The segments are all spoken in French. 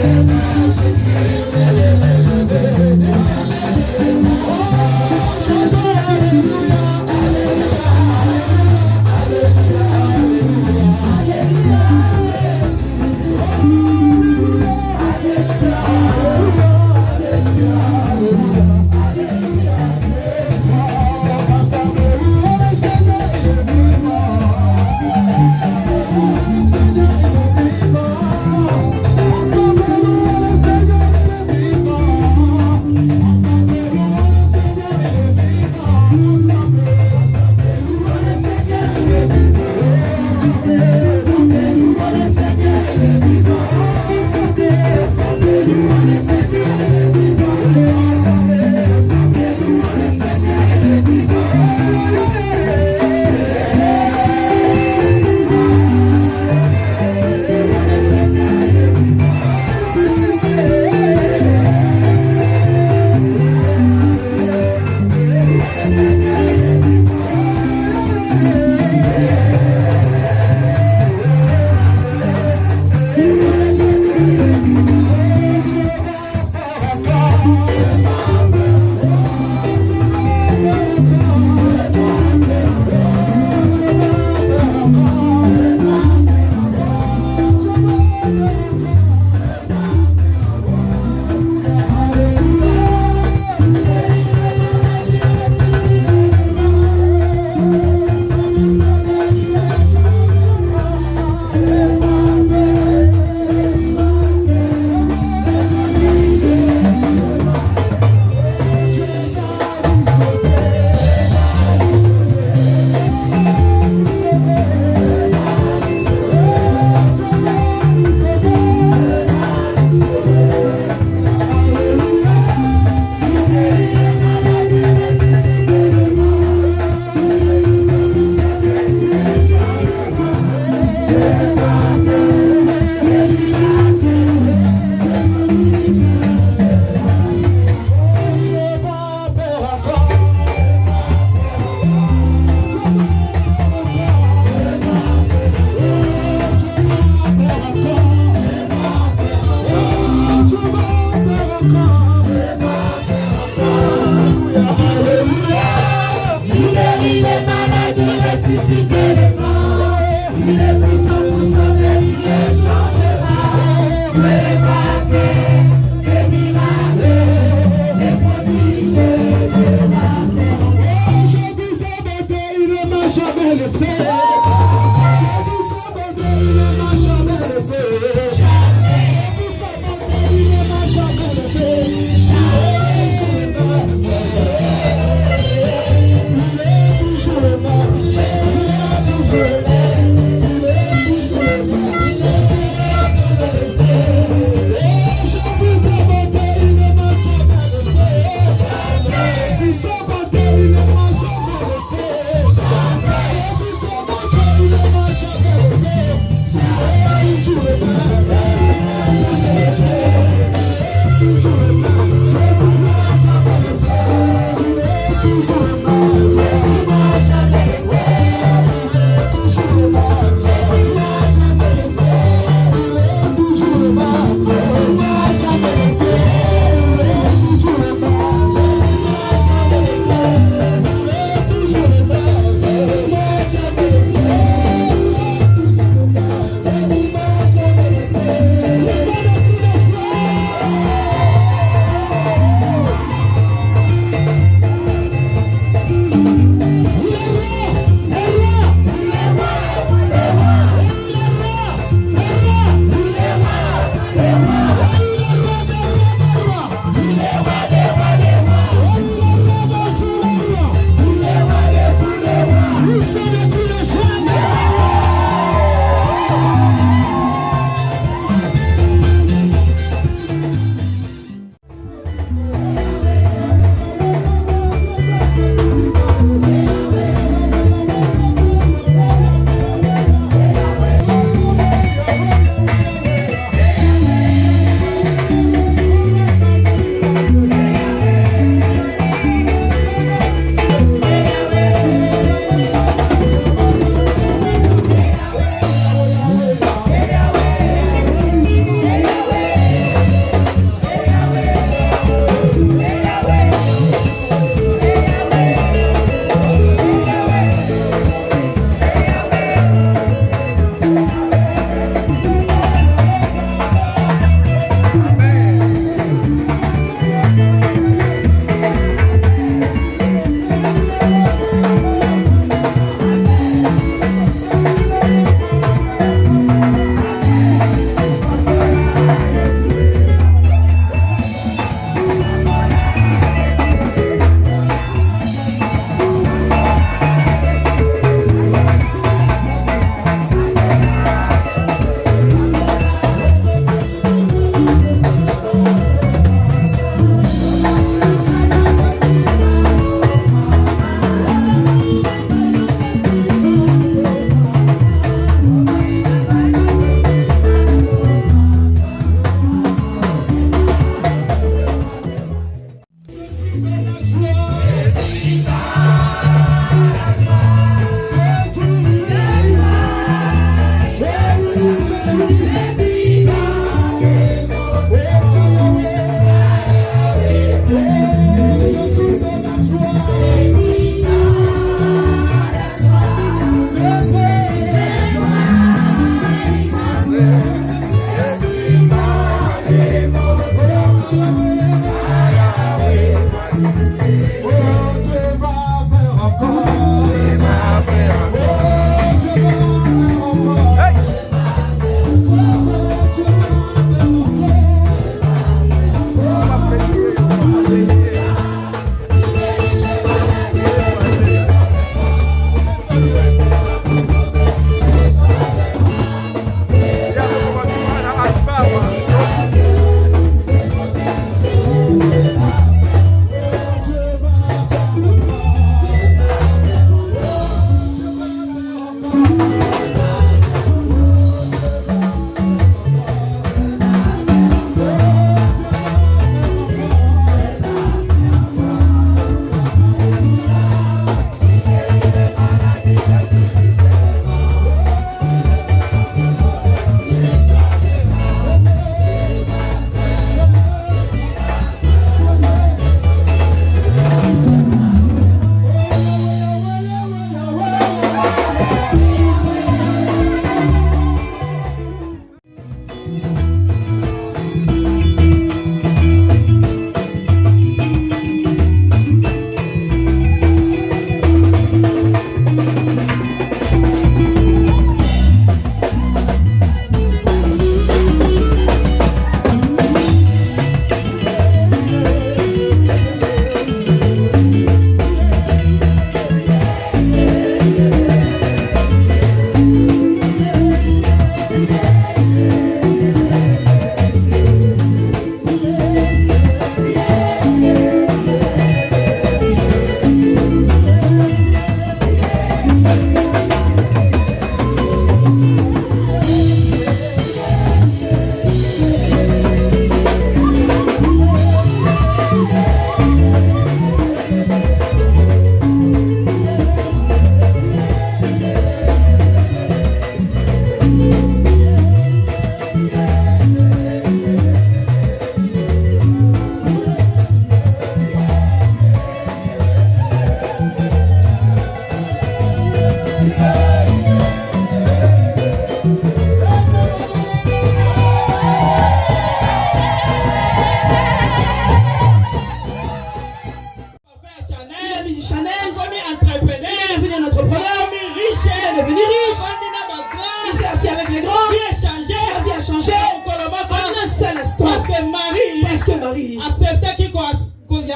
Thank you.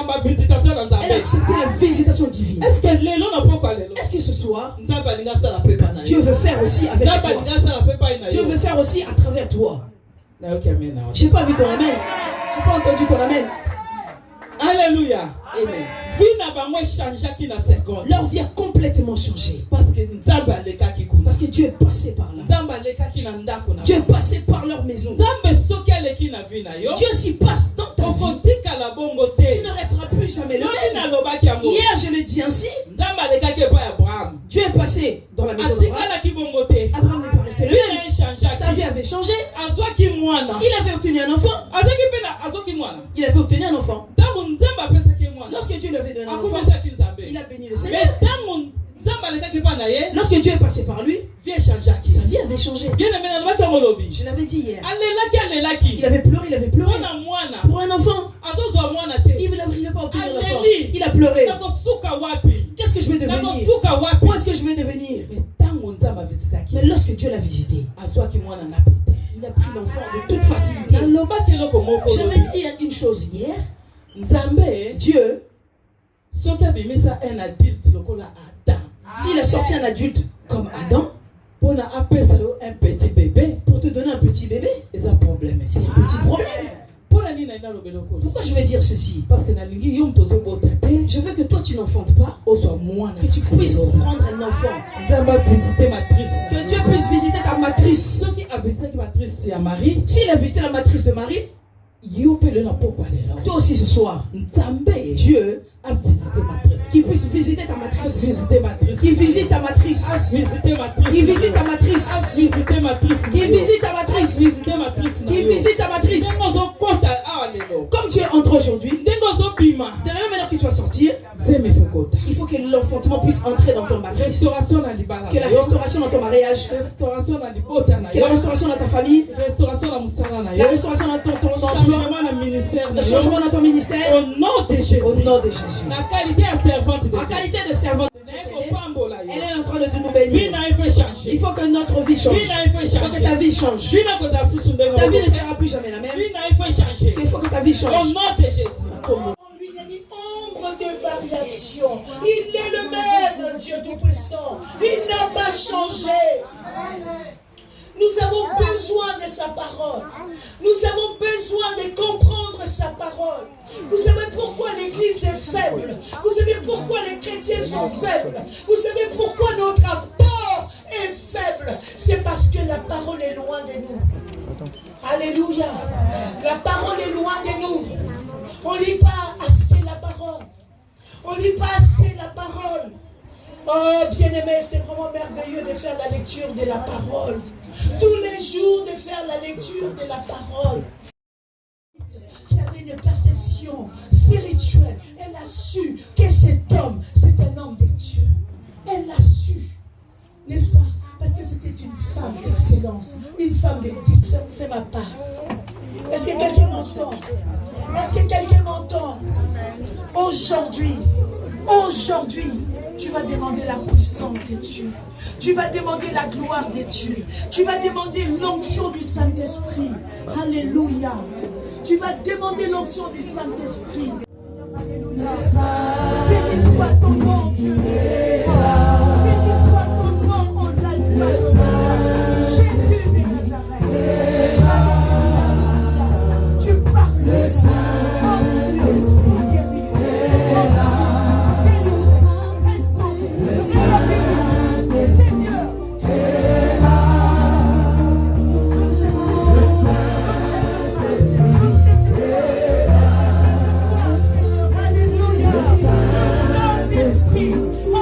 Marie, elle a accepté la visitation divine. Est-ce que ce soir, Dieu veut faire aussi avec toi? Dieu veut faire aussi à travers toi. Je n'ai pas vu ton amen. Je n'ai pas entendu ton amen. Alléluia. Amen. Leur vie a complètement changé. Parce que Dieu est passé par là. Dieu est passé par leur maison. Dieu s'y passe dans ta vie. Tu ne resteras plus jamais le même. Hier je le dis ainsi. Dieu est passé dans la maison d'Abraham. Abraham n'est pas resté le même. Sa vie avait changé. Il avait obtenu un enfant. Il avait obtenu un enfant. Lorsque Dieu lui avait donné un enfant, il a béni le Seigneur. Lorsque Dieu est passé par lui, sa vie avait changé. Je l'avais dit hier. Il avait pleuré pour un enfant. Il n'arrivait pas à obtenir l'enfant. Il a pleuré. Qu'est-ce que je vais devenir? Où est-ce que je vais devenir? Mais lorsque Dieu l'a visité, il a pris l'enfant de toute facilité. J'avais dit une chose hier. Dieu, s'il a sorti un adulte comme Adam, pour te donner un petit bébé, c'est un petit problème. Pourquoi je vais dire ceci? Parce que je veux que toi tu n'enfantes pas, que tu puisses prendre un enfant, que Dieu puisse visiter ta matrice. S'il a visité la matrice de Marie, toi aussi ce soir, Dieu a visité matrice. Qui puisse visiter ta matrice. Qui visite ta matrice. Qui visite ta matrice. Qui visite ta matrice. Qui visite ta matrice. Comme tu es entré aujourd'hui, de la même manière que tu vas sortir, il faut que l'enfantement puisse entrer dans ton matrice. Que la restauration dans ton mariage. Que la restauration dans ta famille. La restauration dans ton emploi. Le changement dans ton ministère. Au nom de Jésus. La qualité de servante de Dieu. Elle est en train de nous bénir. Il faut que notre vie change. Il faut que ta vie change. Ta vie ne sera plus jamais la même. Il faut que ta vie change. Au nom de Jésus. Il y a une ombre de variation. Il est le même, Dieu Tout-Puissant. Il n'a pas changé. Nous avons besoin de sa parole. Nous avons besoin de comprendre sa parole. Vous savez pourquoi l'Église est faible? Vous savez pourquoi les chrétiens sont faibles? Vous savez pourquoi notre apport est faible? C'est parce que la parole est loin de nous. Alléluia. La parole est loin de nous. On ne lit pas assez la parole. On ne lit pas assez la parole. Oh, bien-aimé, c'est vraiment merveilleux de faire la lecture de la parole. Tous les jours de faire la lecture de la parole. Qui avait une perception spirituelle. Elle a su que cet homme, c'est un homme de Dieu. Elle l'a su. N'est-ce pas? Parce que c'était une femme d'excellence. Une femme de discernment. C'est ma part. Est-ce que quelqu'un m'entend? Est-ce que quelqu'un m'entend? Aujourd'hui, tu vas demander la puissance de Dieu. Tu vas demander la gloire de Dieu. Tu vas demander l'onction du Saint-Esprit. Alléluia. Tu vas demander l'onction du Saint-Esprit. Alléluia. Béni soit ton nom, Dieu. Béni soit ton nom en l'alpha. Jésus de Nazareth. Tu parles le Saint. Oh Dieu, pour guérir. Oh Seigneur, tu es là. Alléluia. Le Saint-Esprit, oh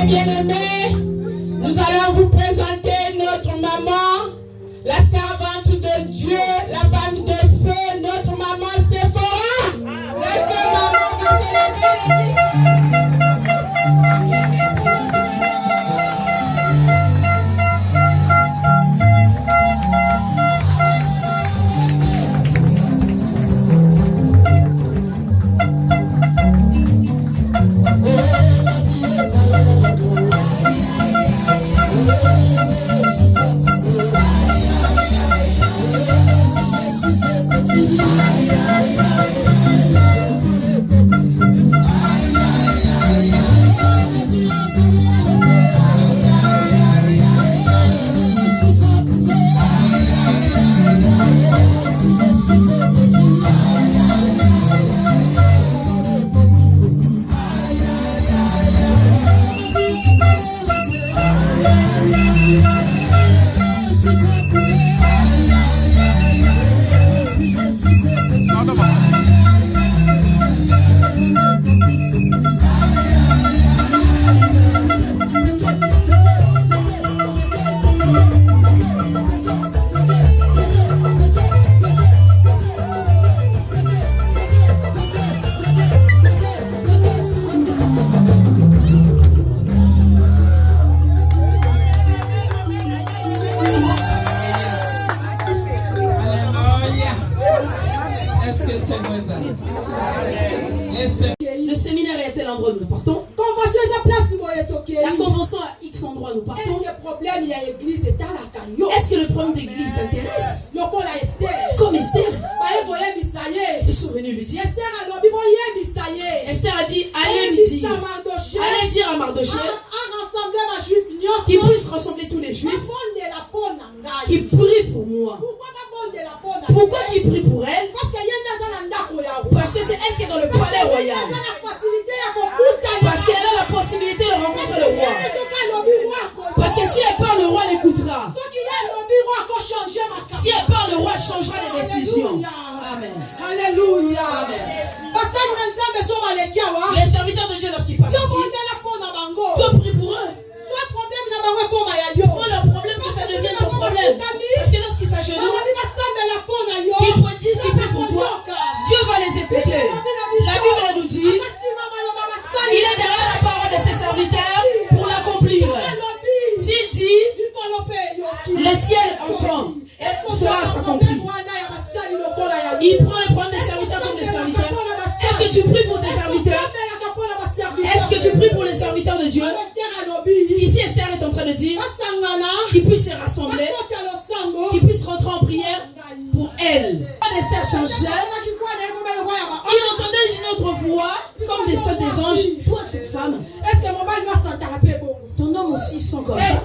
Bien-aimés, bien-aimés, nous allons vous présenter notre maman, la servante de Dieu, la femme de feu, notre maman Séphora. Laissez maman vous célébrer. Le séminaire est à tel endroit nous partons. La convention à X endroit nous partons. Est-ce que le problème d'église t'intéresse? Comme Esther. Le souvenir lui dit. Esther a dit, allez dire à Mardochée qu'il puisse rassembler tous les juifs qui prient pour moi. Pourquoi qu'il prie pour elle? Parce que c'est elle qui est dans le palais royal. Parce qu'elle a la possibilité de rencontrer le roi. Parce que si elle parle, le roi l'écoutera. Si elle parle, le roi changera les décisions. Amen. Alléluia. Les serviteurs de Dieu, lorsqu'ils passent ici, que prie pour eux. Prends leur problème, que ça devienne ton problème. Parce que lorsqu'ils s'agenouillent, qu'ils disent qu'ils prient pour toi, Dieu va les écouter. La Bible nous dit, il est derrière la parole de ses serviteurs pour l'accomplir. S'il dit, le ciel entend, et cela s'accomplit. Il prend le problème des serviteurs comme des serviteurs. Est-ce que tu pries pour tes serviteurs? Est-ce que tu pries pour les serviteurs de Dieu? Ici, Esther est en train de dire qu'ils puissent se rassembler, qu'ils puissent rentrer en prière pour elle. Esther changeait. Il entendait une autre voix, comme des sons des anges. Toi, cette femme, ton homme aussi sent comme ça.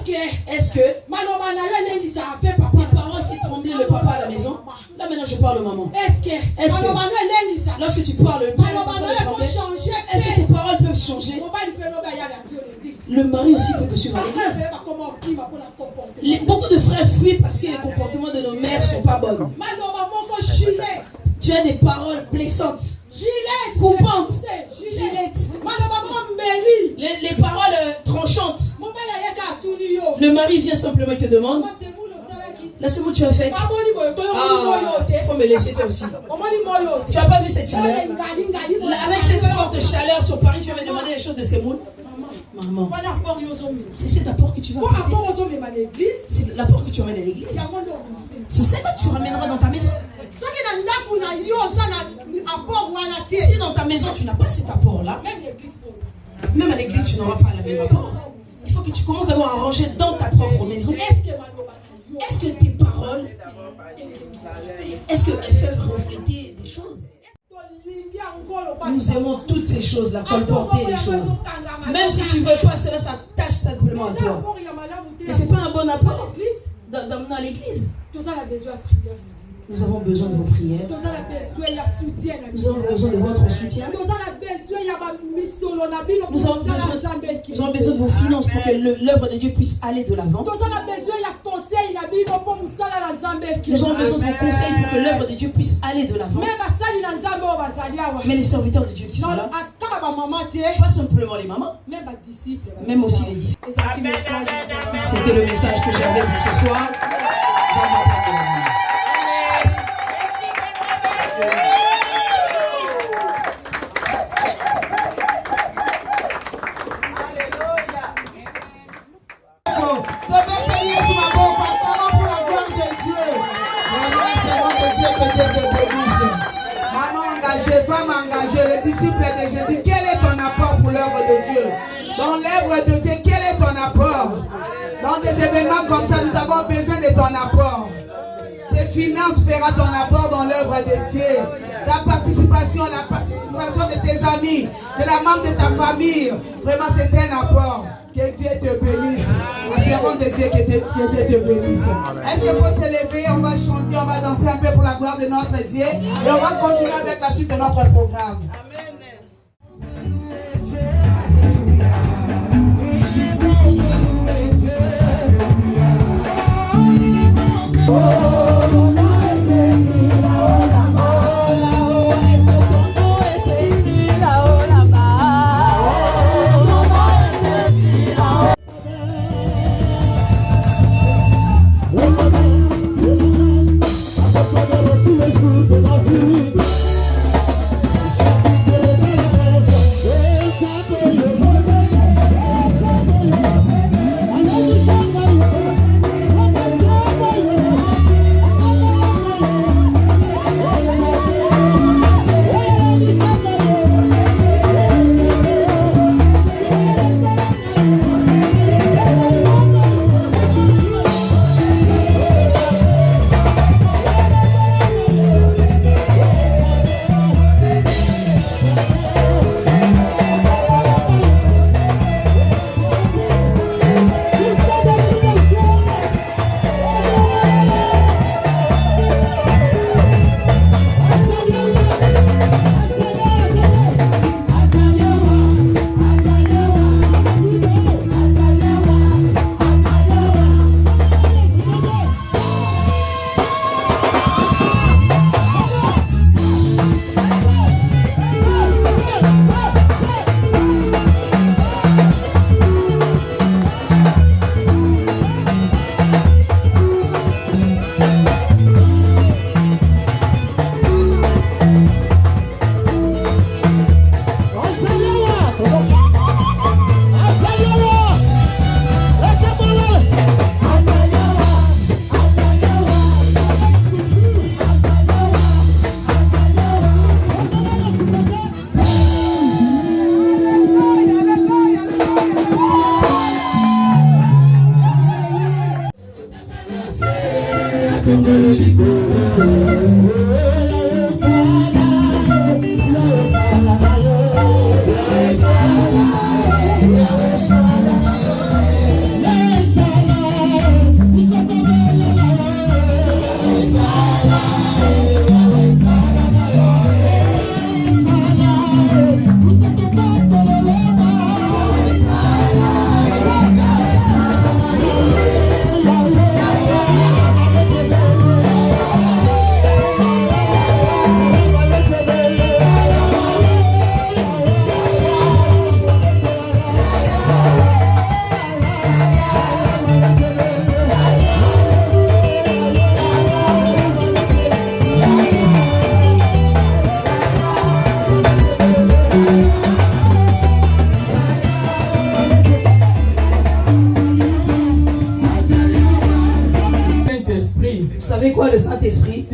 Est-ce que tes paroles font trembler le papa à la maison? Là, maintenant, je parle aux mamans. Est-ce que lorsque tu parles, est-ce que tes paroles peuvent changer? Le mari aussi peut te suivre à l'église. Beaucoup de frères fuient parce que les comportements de nos mères ne sont pas bons. Tu as des paroles blessantes, coupantes, les paroles tranchantes. Le mari vient simplement et te demande, là c'est où tu as fait. Il faut me laisser toi aussi. Tu n'as pas vu cette chaleur? Avec cette forte chaleur sur Paris, tu vas me demander les choses de ces moules. Maman, c'est cet apport que tu vas amener. C'est l'apport que tu ramènes à l'église. C'est celle-là que tu ramèneras dans ta maison. Si dans ta maison tu n'as pas cet apport-là, même à l'église tu n'auras pas la même apport. Il faut que tu commences d'abord à ranger dans ta propre maison. Est-ce que tes paroles, est-ce qu'elles peuvent refléter des choses? Nous aimons toutes ces choses-là, colporter les choses. Même si tu ne veux pas, cela s'attache simplement à toi. Mais ce n'est pas un bon apport d'amener à l'église. Nous avons besoin de vos prières. Nous avons besoin de votre soutien. Nous avons besoin de vos finances pour que l'œuvre de Dieu puisse aller de l'avant. Nous avons besoin de vos conseils pour que l'œuvre de Dieu puisse aller de l'avant. Mais les serviteurs de Dieu qui sont là, Pas simplement les mamans, même aussi les disciples. C'était le message que j'avais pour ce soir. Femme engagée, les disciples de Jésus, quel est ton apport pour l'œuvre de Dieu? Dans l'œuvre de Dieu, quel est ton apport? Dans des événements comme ça, nous avons besoin de ton apport. Tes finances fera ton apport dans l'œuvre de Dieu. Ta participation, la participation de tes amis, de la membre de ta famille, vraiment c'est un apport. Que Dieu te bénisse. Le serment de Dieu que Dieu te bénisse. Est-ce que pour se lever, on va chanter, on va danser un peu pour la gloire de notre Dieu et on va continuer avec la suite de notre programme. Quoi le Saint-Esprit?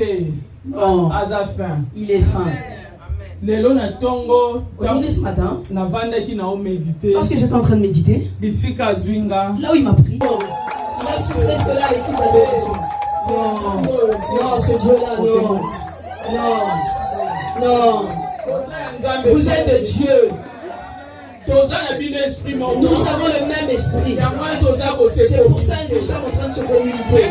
Non. Il est fin. Aujourd'hui ce matin, lorsque j'étais en train de méditer, là où il m'a pris, il a soufflé cela à l'équipe d'adoration. Non, non, ce Dieu-là, non, non, non. Vous êtes de Dieu. Nous avons le même esprit. C'est pour ça que nous sommes en train de se communiquer.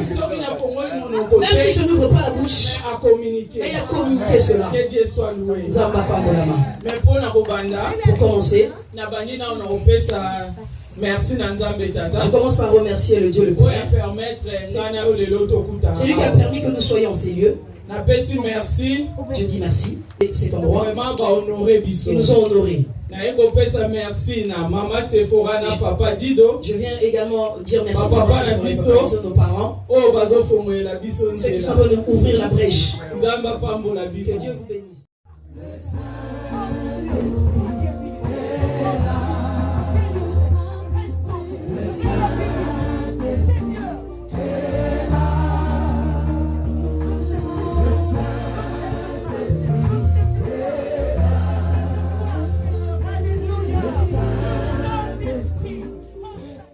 Même si je n'ouvre pas la bouche, mais il a communiqué cela. Pour commencer, je commence par remercier le Dieu le Père. C'est lui qui a permis que nous soyons en ces lieux. Napesi merci. Je dis merci. Et cet endroit, Vraiment va honorer biso. ils nous ont honorés. Merci na Maman Sephora na Papa Dido. Je viens également dire merci Papa à nos parents. Oh bazo fongoye la biso. Ceux qui sont en train d'ouvrir la brèche. Nzamba pambo la Que biso. Dieu vous bénisse.